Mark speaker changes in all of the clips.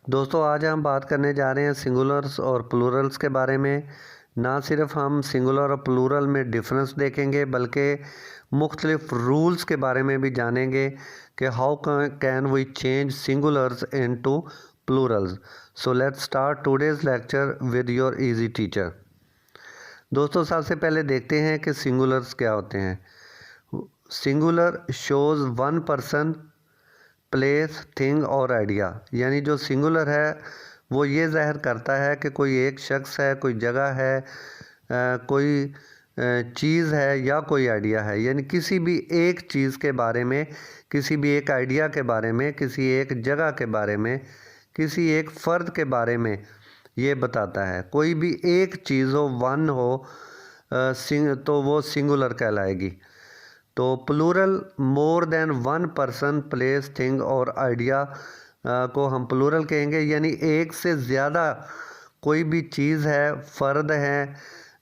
Speaker 1: दोस्तों आज हम बात करने जा रहे हैं सिंगुलर्स और प्लूरल्स के बारे में। ना सिर्फ हम सिंगुलर और प्लूरल में डिफरेंस देखेंगे बल्कि मुख्तलिफ रूल्स के बारे में भी जानेंगे कि how can we change singulars into plurals. So let's start today's lecture with your easy teacher. दोस्तों सबसे पहले देखते हैं कि सिंगुलर्स क्या होते हैं। Singular shows one person, place, thing और आइडिया। यानी जो सिंगुलर है वो ये ज़ाहिर करता है कि कोई एक शख्स है, कोई जगह है, कोई चीज़ है या कोई आइडिया है। यानी किसी भी एक चीज़ के बारे में, किसी भी एक आइडिया के बारे में, किसी एक जगह के बारे में, किसी एक फ़र्द के बारे में ये बताता है। कोई भी एक चीज़ हो, वन हो, तो वो सिंगुलर कहलाएगी। तो plural more than one person, place, thing और आइडिया को हम प्लूरल कहेंगे। यानी एक से ज़्यादा कोई भी चीज़ है, फ़र्द है,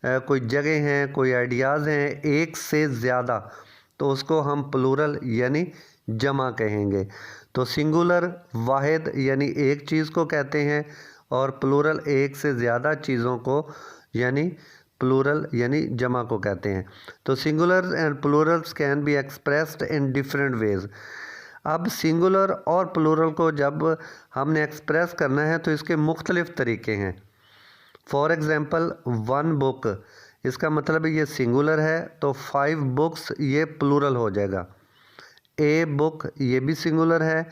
Speaker 1: कोई जगह हैं, कोई आइडियाज़ हैं, एक से ज़्यादा, तो उसको हम प्लूरल यानी जमा कहेंगे। तो सिंगुलर वाहिद यानी एक चीज़ को कहते हैं और प्लूरल एक से ज़्यादा चीज़ों को यानी प्लूरल यानी जमा को कहते हैं। तो singular and Plurals can be expressed in different ways. अब सिंगुलर और प्लूरल को जब हमने एक्सप्रेस करना है तो इसके मुख्तलिफ तरीके हैं। फॉर एग्ज़ाम्पल वन बुक, इसका मतलब ये सिंगुलर है तो 5 बुक्स ये प्लूरल हो जाएगा। ए बुक ये भी सिंगुलर है,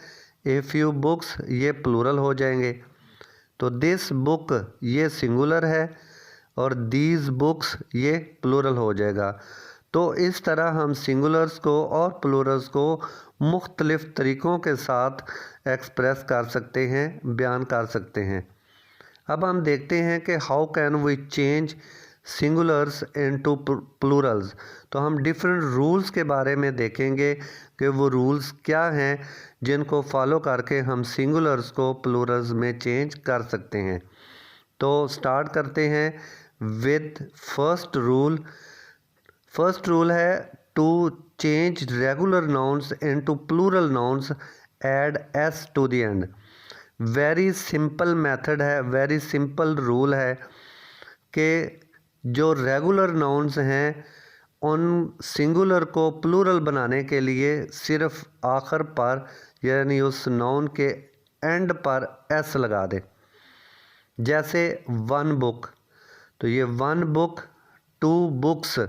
Speaker 1: ए फ्यू बुक्स ये प्लूरल हो जाएंगे। तो दिस बुक ये सिंगुलर है और दीज बुक्स ये प्लूरल हो जाएगा। तो इस तरह हम सिंगुलर्स को और प्लूरल्स को मुख्तलिफ तरीक़ों के साथ एक्सप्रेस कर सकते हैं, बयान कर सकते हैं। अब हम देखते हैं कि how can we change singulars into plurals. तो हम डिफरेंट रूल्स के बारे में देखेंगे कि वो रूल्स क्या हैं जिनको फॉलो करके हम सिंगुलर्स को प्लूरल्स में चेंज कर सकते हैं। तो स्टार्ट करते हैं with first rule. First rule है to change regular nouns into plural nouns add S to the end. Very simple method है, वेरी सिंपल रूल है कि जो रेगुलर नाउन्स हैं उन सिंगुलर को प्लूरल बनाने के लिए सिर्फ आखिर पर यानी उस नाउन के एंड पर एस लगा दें। जैसे वन बुक, तो ये वन बुक, टू बुक्स,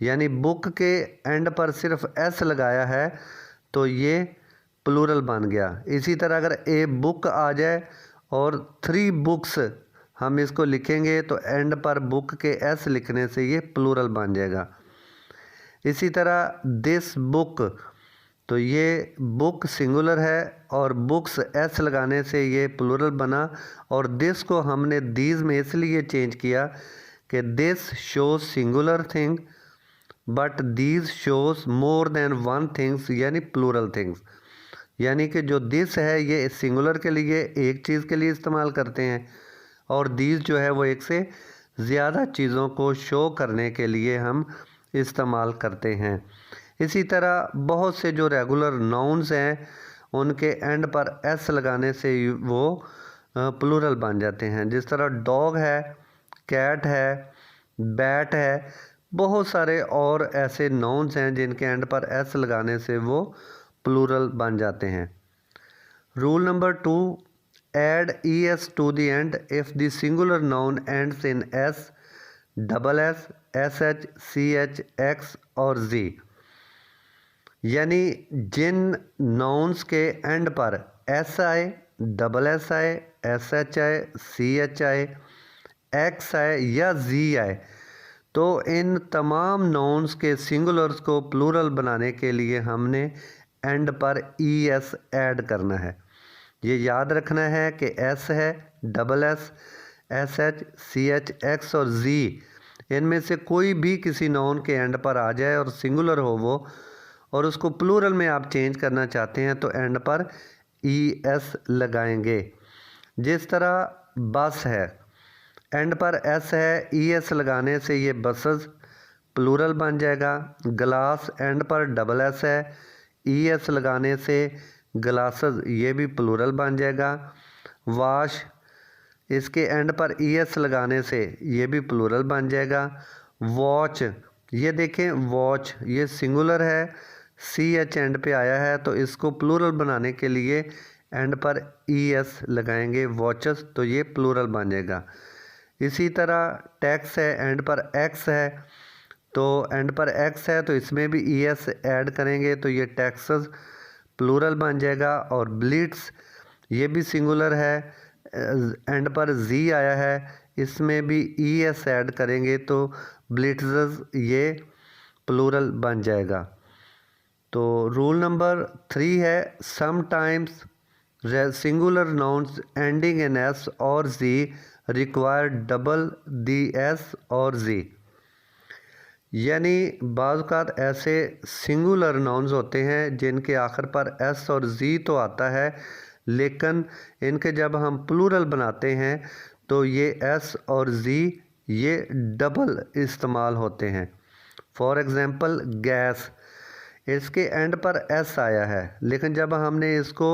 Speaker 1: यानी बुक के एंड पर सिर्फ एस लगाया है तो ये प्लूरल बन गया। इसी तरह अगर ए बुक आ जाए और 3 बुक्स हम इसको लिखेंगे तो एंड पर बुक के एस लिखने से ये प्लूरल बन जाएगा। इसी तरह दिस बुक, तो ये बुक सिंगुलर है और बुक्स एस लगाने से ये प्लूरल बना। और दिस को हमने दीज में इसलिए चेंज किया कि this shows singular thing but these shows more than one things यानी प्लूरल थिंग्स। यानी कि जो दिस है ये सिंगुलर के लिए एक चीज़ के लिए इस्तेमाल करते हैं और दीज जो है वो एक से ज़्यादा चीज़ों को शो करने के लिए हम इस्तेमाल करते हैं। इसी तरह बहुत से जो रेगुलर नाउन्स हैं उनके एंड पर एस लगाने से वो प्लूरल बन जाते हैं। जिस तरह डॉग है, कैट है, बैट है, बहुत सारे और ऐसे नाउन्स हैं जिनके एंड पर एस लगाने से वो प्लूरल बन जाते हैं। Rule number 2, add E S to the end if the singular noun ends in S, double S, S H, C H, X और जी। यानी जिन नाउन्स के एंड पर एस आए, डबल एस आए, एस एच आए, सी एच आए, x आए या जी आए, तो इन तमाम नाउन्स के सिंगुलर्स को प्लूरल बनाने के लिए हमने एंड पर ई एस ऐड करना है। ये याद रखना है कि एस है, double S, S H, C H, X और जी, इनमें से कोई भी किसी नाउन के एंड पर आ जाए और सिंगुलर हो वो और उसको प्लूरल में आप चेंज करना चाहते हैं तो एंड पर ई एस लगाएंगे। जिस तरह बस है, एंड पर एस है, ई एस लगाने से ये बसेस प्लूरल बन जाएगा। ग्लास एंड पर डबल एस है, ई एस लगाने से ग्लासेस ये भी प्लूरल बन जाएगा। वाश, इसके एंड पर ES लगाने से ये भी प्लूरल बन जाएगा। वॉच, ये देखें वॉच ये सिंगुलर है, CH एंड पे आया है, तो इसको प्लूरल बनाने के लिए एंड पर ES लगाएंगे वॉचेस, तो ये प्लूरल बन जाएगा। इसी तरह टैक्स है, एंड पर X है, तो एंड पर X है तो इसमें भी ES ऐड करेंगे तो ये टैक्सेस प्लूरल बन जाएगा। और ब्लिट्स ये भी सिंगुलर है, एंड पर Z आया है, इसमें भी ES ऐड करेंगे तो ब्लिट्स ये प्लूरल बन जाएगा। तो रूल नंबर 3 है sometimes singular nouns ending in S और Z रिक्वायर डबल दी S और Z। यानी बाज़ औक़ात ऐसे सिंगुलर नाउन्स होते हैं जिनके आखिर पर S और Z तो आता है, लेकिन इनके जब हम प्लूरल बनाते हैं तो ये S और Z ये डबल इस्तेमाल होते हैं। फॉर एग्ज़ाम्पल गैस, इसके एंड पर S आया है, लेकिन जब हमने इसको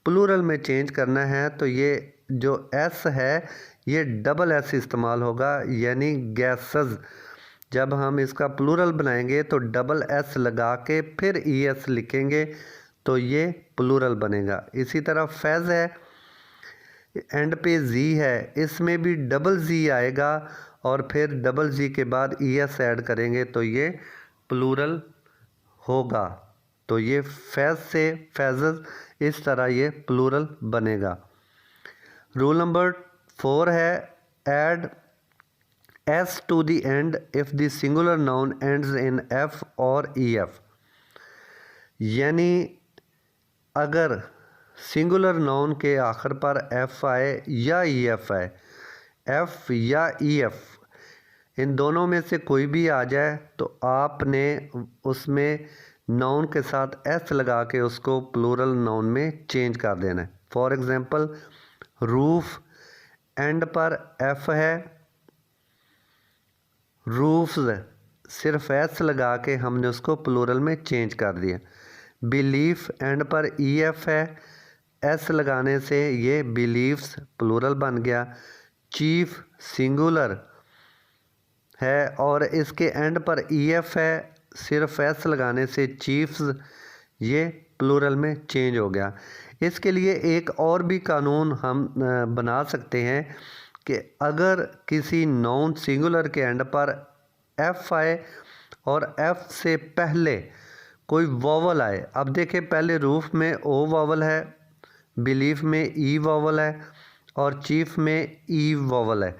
Speaker 1: प्लूरल में चेंज करना है तो ये जो S है ये डबल S इस्तेमाल होगा, यानी गैसेस। जब हम इसका प्लूरल बनाएंगे तो डबल S लगा के फिर ES लिखेंगे तो ये प्लूरल बनेगा। इसी तरह फैज़ है, एंड पे Z है, इसमें भी डबल Z आएगा और फिर डबल Z के बाद ES ऐड करेंगे तो ये प्लूरल होगा। तो ये फैज़ से फैज़स, इस तरह ये प्लूरल बनेगा। रूल नंबर 4 है add S to the end if the singular noun ends in F और EF। यानी अगर सिंगुलर नाउन के आखिर पर F आए या EF आए, F या EF इन दोनों में से कोई भी आ जाए तो आपने उसमें नाउन के साथ S लगा के उसको प्लूरल नाउन में चेंज कर देना है। फॉर एग्ज़ाम्पल रूफ, एंड पर F है, रूफ्स सिर्फ S लगा के हमने उसको प्लूरल में चेंज कर दिया। बिलीफ, एंड पर EF है, S लगाने से ये बिलीफ्स प्लूरल बन गया। चीफ सिंगुलर है और इसके एंड पर EF है, सिर्फ S लगाने से चीफ्स ये प्लूरल में चेंज हो गया। इसके लिए एक और भी कानून हम बना सकते हैं कि अगर किसी नाउन सिंगुलर के एंड पर F आए और F से पहले कोई वॉवल आए, अब देखें पहले रूफ में O वॉवल है, बिलीफ में E वॉवल है और चीफ में E वॉवल है,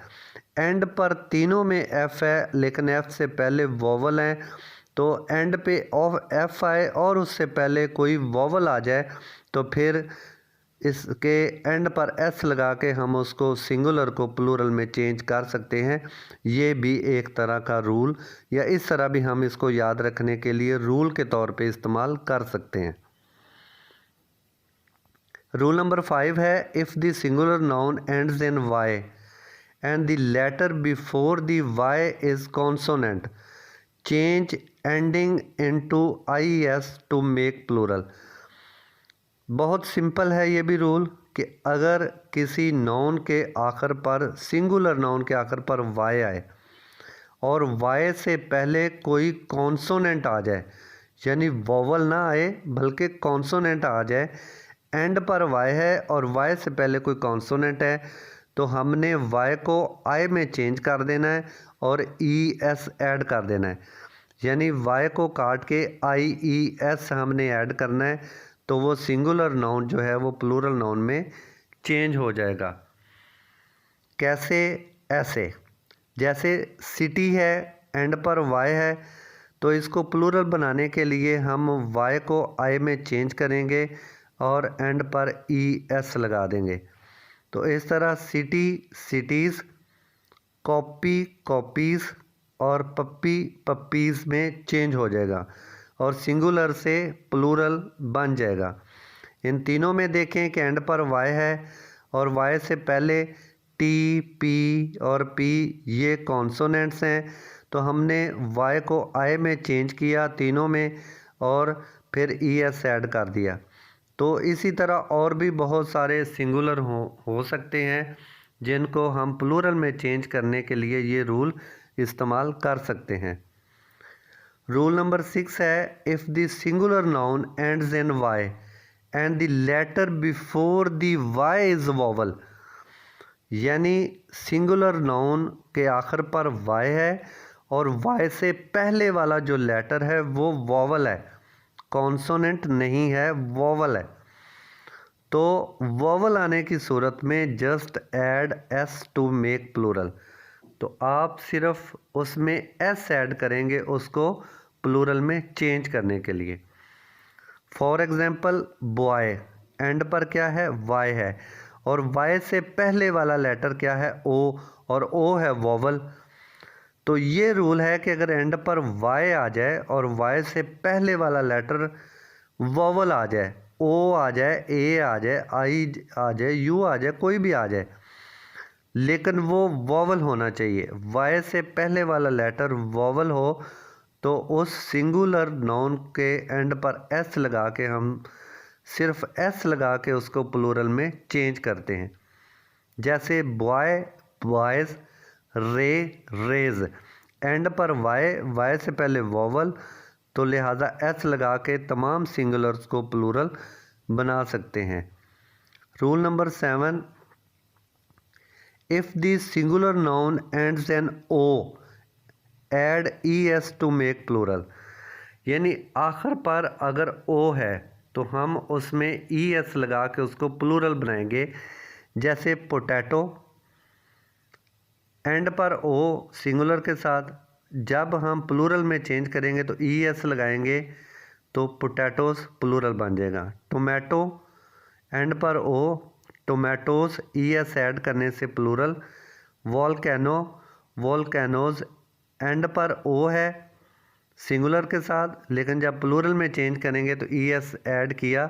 Speaker 1: एंड पर तीनों में F है लेकिन F से पहले वॉवल हैं, तो एंड पे F आए और उससे पहले कोई वॉवल आ जाए तो फिर इसके एंड पर S लगा के हम उसको सिंगुलर को प्लूरल में चेंज कर सकते हैं। ये भी एक तरह का रूल, या इस तरह भी हम इसको याद रखने के लिए रूल के तौर पे इस्तेमाल कर सकते हैं। रूल नंबर 5 है if the singular noun ends in Y and the letter before the Y is consonant change ending into IES to make plural. बहुत सिंपल है ये भी रूल कि अगर किसी नाउन के आखिर पर, सिंगुलर नाउन के आखिर पर Y आए और Y से पहले कोई कॉन्सोनेंट आ जाए, यानी वॉवल ना आए बल्कि कॉन्सोनेंट आ जाए, एंड पर Y है और Y से पहले कोई कॉन्सोनेंट है, तो हमने Y को I में चेंज कर देना है और ES ऐड कर देना है। यानी Y को काट के IES हमने ऐड करना है, तो वो सिंगुलर नाउन जो है वो प्लूरल नाउन में चेंज हो जाएगा। कैसे? ऐसे जैसे सिटी है, एंड पर Y है, तो इसको प्लूरल बनाने के लिए हम Y को I में चेंज करेंगे और एंड पर ES लगा देंगे। तो इस तरह सिटी सिटीज़, कॉपी कॉपीज़ और पप्पी पप्पीज़ में चेंज हो जाएगा और सिंगुलर से प्लूरल बन जाएगा। इन तीनों में देखें कि एंड पर Y है और Y से पहले T, P और P ये कॉन्सोनेंट्स हैं, तो हमने Y को I में चेंज किया तीनों में और फिर ES ऐड कर दिया। तो इसी तरह और भी बहुत सारे सिंगुलर हो सकते हैं जिनको हम प्लूरल में चेंज करने के लिए ये रूल इस्तेमाल कर सकते हैं। रूल नंबर 6 है, if the singular noun ends in Y and the letter before the Y is vowel, यानी सिंगुलर नाउन के आखिर पर वाई है और वाई से पहले वाला जो लेटर है वो वॉवल है, कॉन्सोनेंट नहीं है, वॉवल है। तो वॉवल आने की सूरत में just add S to make plural, तो आप सिर्फ उसमें एस ऐड करेंगे उसको प्लूरल में चेंज करने के लिए। फॉर एग्जांपल बॉय, एंड पर क्या है, वाई है, और वाई से पहले वाला लेटर क्या है, ओ, और ओ है वॉवल। तो ये रूल है कि अगर एंड पर वाई आ जाए और वाई से पहले वाला लेटर वॉवल आ जाए, ओ आ जाए, ए आ जाए, आई आ जाए, यू आ जाए, कोई भी आ जाए, लेकिन वो वॉवल होना चाहिए। वाई से पहले वाला लेटर वॉवल हो तो उस सिंगुलर नाउन के एंड पर एस लगा के हम सिर्फ एस लगा के उसको प्लूरल में चेंज करते हैं। जैसे बॉय, बॉयज़, रे, रेज, एंड पर वाई से पहले वॉवल, तो लिहाजा एस लगा के तमाम सिंगुलर्स को प्लूरल बना सकते हैं। Rule number 7, if the singular noun ends in O add E S to make plural, यानी आखिर पर अगर ओ है तो हम उसमें ई एस लगा के उसको प्लूरल बनाएंगे। जैसे पोटैटो, एंड पर ओ सिंगुलर के साथ, जब हम प्लूरल में चेंज करेंगे तो ई एस लगाएंगे तो पोटैटोस प्लूरल बन जाएगा। टोमेटो, एंड पर ओ, टोमेटोस, ई एस ऐड करने से प्लूरल। वॉल्केनो, वॉल्केनोज, एंड पर ओ है सिंगुलर के साथ, लेकिन जब प्लूरल में चेंज करेंगे तो ई एस ऐड किया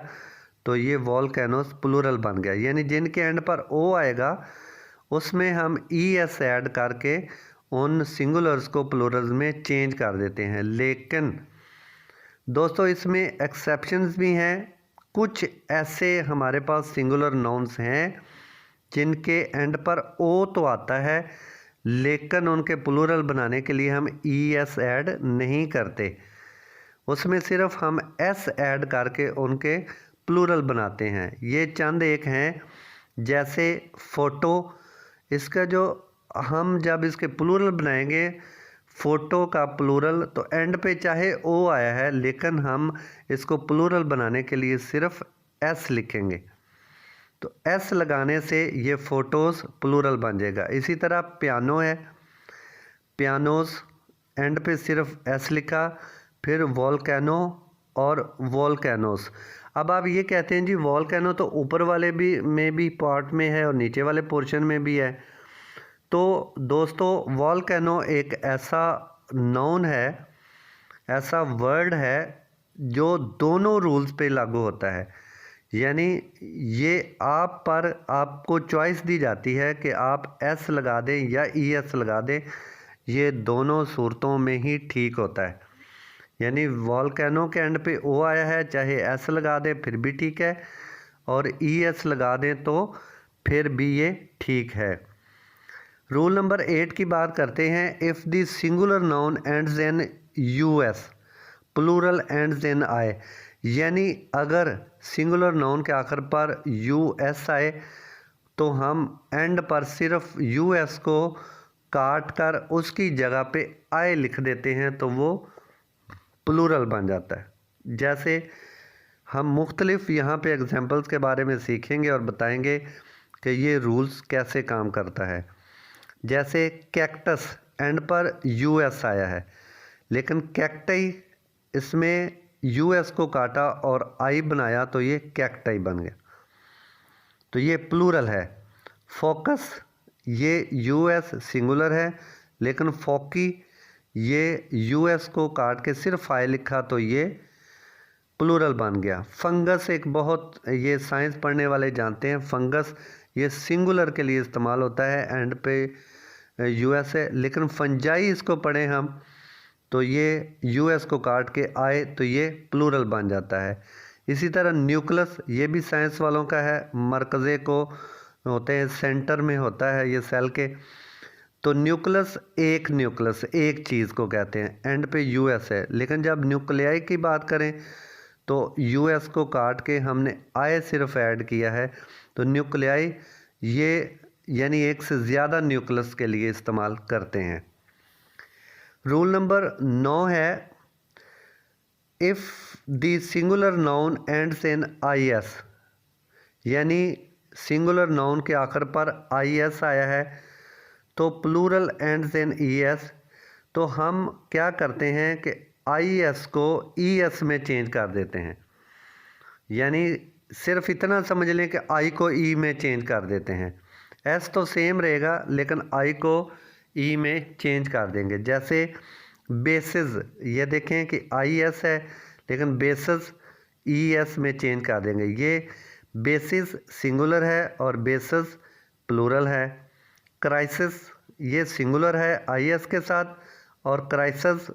Speaker 1: तो ये वॉल्केनोस प्लूरल बन गया। यानी जिनके एंड पर ओ आएगा उसमें हम ई एस ऐड करके उन सिंगुलर्स को प्लूरल्स में चेंज कर देते हैं। लेकिन दोस्तों इसमें एक्सेप्शंस भी हैं। कुछ ऐसे हमारे पास सिंगुलर नाउन्स हैं जिनके एंड पर ओ तो आता है लेकिन उनके प्लूरल बनाने के लिए हम ई एस ऐड नहीं करते, उसमें सिर्फ हम एस ऐड करके उनके प्लूरल बनाते हैं। ये चंद एक हैं, जैसे फ़ोटो, इसका जो हम जब इसके प्लूरल बनाएंगे फ़ोटो का प्लूरल, तो एंड पे चाहे ओ आया है लेकिन हम इसको प्लूरल बनाने के लिए सिर्फ एस लिखेंगे, तो एस लगाने से ये फ़ोटोज़ प्लूरल बन जाएगा। इसी तरह पियानो है, पियानोज़, एंड पे सिर्फ एस लिखा, फिर वॉल्केनो और वॉल्केनोस। अब आप ये कहते हैं जी वॉल्केनो तो ऊपर वाले भी पार्ट में है और नीचे वाले पोर्शन में भी है। तो दोस्तों वॉल्केनो एक ऐसा नाउन है, ऐसा वर्ड है जो दोनों रूल्स पे लागू होता है। यानी ये आप पर आपको चॉइस दी जाती है कि आप एस लगा दें या ई एस लगा दें, ये दोनों सूरतों में ही ठीक होता है। यानी वॉल्केनो के एंड पे ओ आया है, चाहे एस लगा दें फिर भी ठीक है, और ई एस लगा दें तो फिर भी ये ठीक है। रूल नंबर 8 की बात करते हैं। If the singular noun ends in U S, plural ends in I, यानी अगर सिंगुलर नाउन के आखिर पर यू एस आए तो हम एंड पर सिर्फ यू एस को काट कर उसकी जगह पे आई लिख देते हैं तो वो प्लूरल बन जाता है। जैसे हम मुख्तलिफ यहाँ पे एग्जांपल्स के बारे में सीखेंगे और बताएंगे कि ये रूल्स कैसे काम करता है। जैसे कैक्टस, एंड पर यू एस आया है लेकिन कैक्टई, इसमें यू एस को काटा और आई बनाया तो ये कैक्टाई बन गया, तो ये प्लूरल है। फोकस, ये यू एस सिंगुलर है लेकिन फोकी, ये यू एस को काट के सिर्फ आई लिखा तो ये प्लूरल बन गया। फंगस एक बहुत, ये साइंस पढ़ने वाले जानते हैं, फंगस ये सिंगुलर के लिए इस्तेमाल होता है, एंड पे यू एस है, लेकिन फंजाई इसको पढ़ें हम तो ये यू एस को काट के आए तो ये प्लूरल बन जाता है। इसी तरह न्यूक्लियस, ये भी साइंस वालों का है, मरकज़े को होते हैं, सेंटर में होता है ये सेल के। तो न्यूक्लियस एक चीज़ को कहते हैं, एंड पे यूएस है। लेकिन जब न्यूक्लियाई की बात करें तो यूएस को काट के हमने आई सिर्फ ऐड किया है। तो न्यूक्लियाई ये यानी एक से ज़्यादा न्यूक्लियस के लिए इस्तेमाल करते हैं। रूल नंबर 9 है, if the singular noun ends in I S, यानी सिंगुलर नाउन के आखिर पर आई एस आया है तो plural ends in E S, तो हम क्या करते हैं कि आई एस को ई एस में चेंज कर देते हैं। यानी सिर्फ इतना समझ लें कि आई को ई में चेंज कर देते हैं। एस तो सेम रहेगा लेकिन आई को ई में चेंज कर देंगे। जैसे बेसिस, ये देखें कि आई एस है लेकिन बेसिस ई एस में चेंज कर देंगे। ये बेसिस सिंगुलर है और बेसिस प्लूरल है। क्राइसिस, ये सिंगुलर है आई एस के साथ और क्राइसिस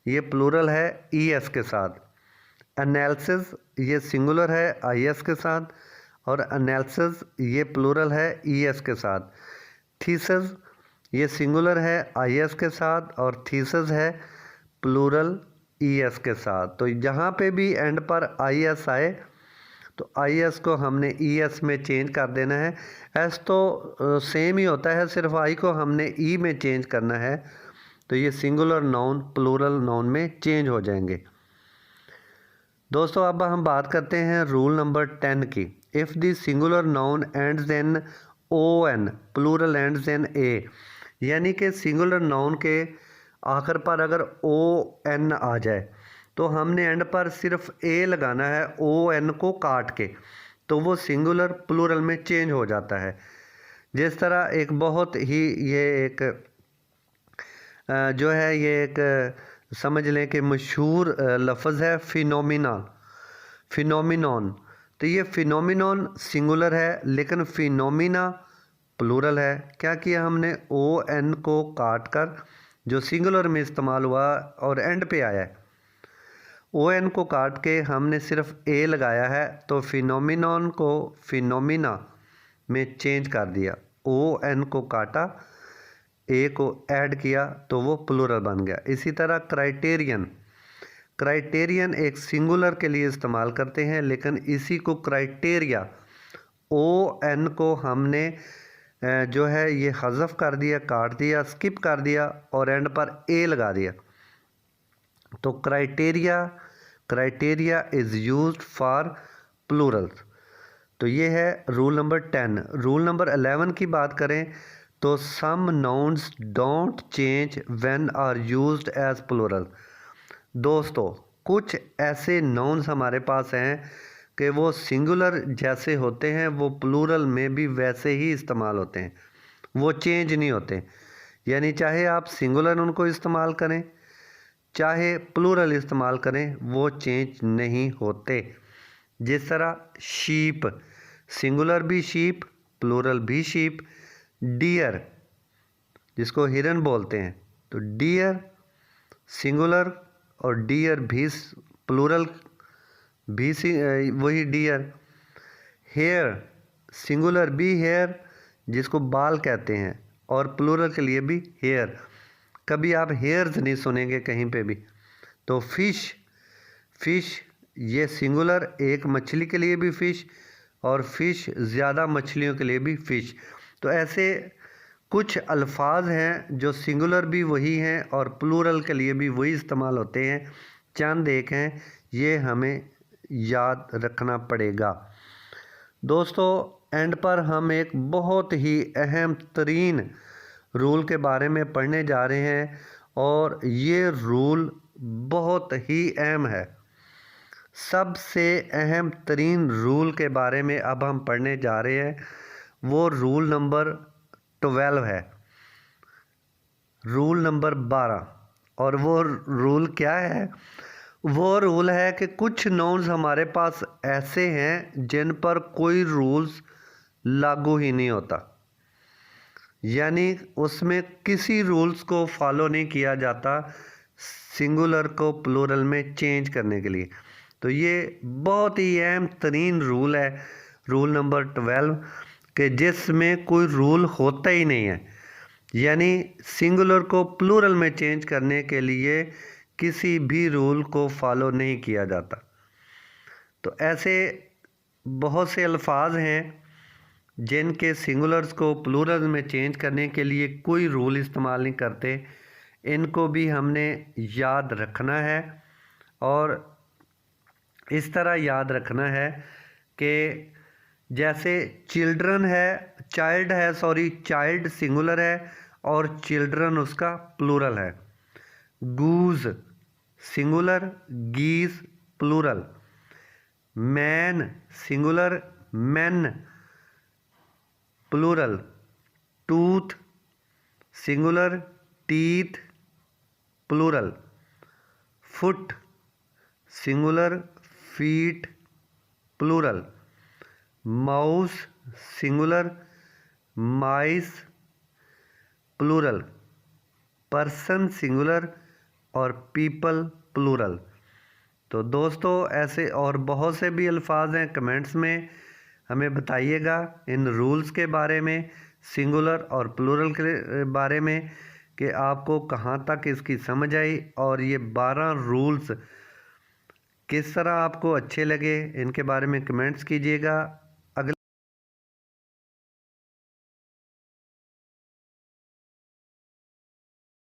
Speaker 1: ये प्लूरल है ई एस के साथ। एनालिसिस, ये सिंगुलर है आई एस के साथ और एनालिसिस ये प्लूरल है ई एस के साथ। थीसिस, ये सिंगुलर है आई एस के साथ और थीसिस है प्लूरल ई एस के साथ। तो जहाँ पे भी एंड पर आई एस आए तो आई एस को हमने ई एस में चेंज कर देना है। एस तो सेम ही होता है, सिर्फ आई को हमने ई में चेंज करना है। तो ये सिंगुलर नाउन प्लूरल नाउन में चेंज हो जाएंगे। दोस्तों अब हम बात करते हैं रूल नंबर 10 की। If the singular noun ends in O N, plural ends in A, यानी कि सिंगुलर नाउन के आखिर पर अगर ओ एन आ जाए तो हमने एंड पर सिर्फ ए लगाना है ओ एन को काट के, तो वो सिंगुलर प्लूरल में चेंज हो जाता है। जिस तरह एक बहुत ही ये एक जो है ये एक समझ लें कि मशहूर लफ्ज़ है फिनोमिनॉन। तो ये फिनोमिनॉन सिंगुलर है लेकिन फिनोमिना प्लूरल है। क्या किया हमने, ओ एन को काट कर जो सिंगुलर में इस्तेमाल हुआ और एंड पे आया है, ओ एन को काट के हमने सिर्फ ए लगाया है तो फिनोमिनॉन को फिनोमिना में चेंज कर दिया। ओ एन को काटा, ए को ऐड किया तो वो प्लूरल बन गया। इसी तरह क्राइटेरियन एक सिंगुलर के लिए इस्तेमाल करते हैं लेकिन इसी को क्राइटेरिया ओ एन को हमने जो है ये हज़फ कर दिया, काट दिया, स्किप कर दिया और एंड पर ए लगा दिया। तो criteria is used for Plurals. तो ये है रूल नंबर 10। रूल नंबर 11 की बात करें तो some nouns don't change when are used as plural. दोस्तों कुछ ऐसे नाउन्स हमारे पास हैं कि वो सिंगुलर जैसे होते हैं वो प्लूरल में भी वैसे ही इस्तेमाल होते हैं, वो चेंज नहीं होते। यानी चाहे आप सिंगुलर उनको इस्तेमाल करें चाहे प्लूरल इस्तेमाल करें वो चेंज नहीं होते। जिस तरह शीप, सिंगुलर भी शीप प्लूरल भी शीप। डियर जिसको हिरन बोलते हैं तो डियर सिंगुलर और डियर भी प्लूरल भी वही डियर। हेयर सिंगुलर भी हेयर जिसको बाल कहते हैं और प्लूरल के लिए भी हेयर। कभी आप हेयर्स नहीं सुनेंगे कहीं पे भी। तो फिश ये सिंगुलर एक मछली के लिए भी फ़िश और फिश ज़्यादा मछलियों के लिए भी फ़िश। तो ऐसे कुछ अल्फाज हैं जो सिंगुलर भी वही हैं और प्लूरल के लिए भी वही इस्तेमाल होते हैं। चंद एक हैं, ये हमें याद रखना पड़ेगा। दोस्तों एंड पर हम एक बहुत ही अहम तरीन रूल के बारे में पढ़ने जा रहे हैं और ये रूल बहुत ही अहम है। सबसे अहम तरीन रूल के बारे में अब हम पढ़ने जा रहे हैं, वो रूल नंबर 12 है, रूल नंबर 12। और वो रूल क्या है, वो रूल है कि कुछ नाउन्स हमारे पास ऐसे हैं जिन पर कोई रूल्स लागू ही नहीं होता, यानी उसमें किसी रूल्स को फॉलो नहीं किया जाता सिंगुलर को प्लूरल में चेंज करने के लिए। तो तो ये बहुत ही अहम तरीन रूल है, रूल नंबर 12, कि जिसमें कोई रूल होता ही नहीं है, यानी सिंगुलर को प्लूरल में चेंज करने के लिए किसी भी रूल को फॉलो नहीं किया जाता। तो ऐसे बहुत से अल्फाज हैं जिनके सिंगुलर्स को प्लूरल में चेंज करने के लिए कोई रूल इस्तेमाल नहीं करते। इनको भी हमने याद रखना है, और इस तरह याद रखना है कि जैसे चिल्ड्रन है, चाइल्ड सिंगुलर है और चिल्ड्रन उसका प्लूरल है। Goose singular, geese plural. Man singular, men plural. Tooth singular, teeth plural. Foot singular, feet plural. Mouse singular, mice plural. Person singular और पीपल प्लूरल। तो दोस्तों ऐसे और बहुत से भी अल्फाज हैं, कमेंट्स में हमें बताइएगा इन रूल्स के बारे में, सिंगुलर और प्लूरल के बारे में, कि आपको कहाँ तक इसकी समझ आई और ये 12 रूल्स किस तरह आपको अच्छे लगे, इनके बारे में कमेंट्स कीजिएगा।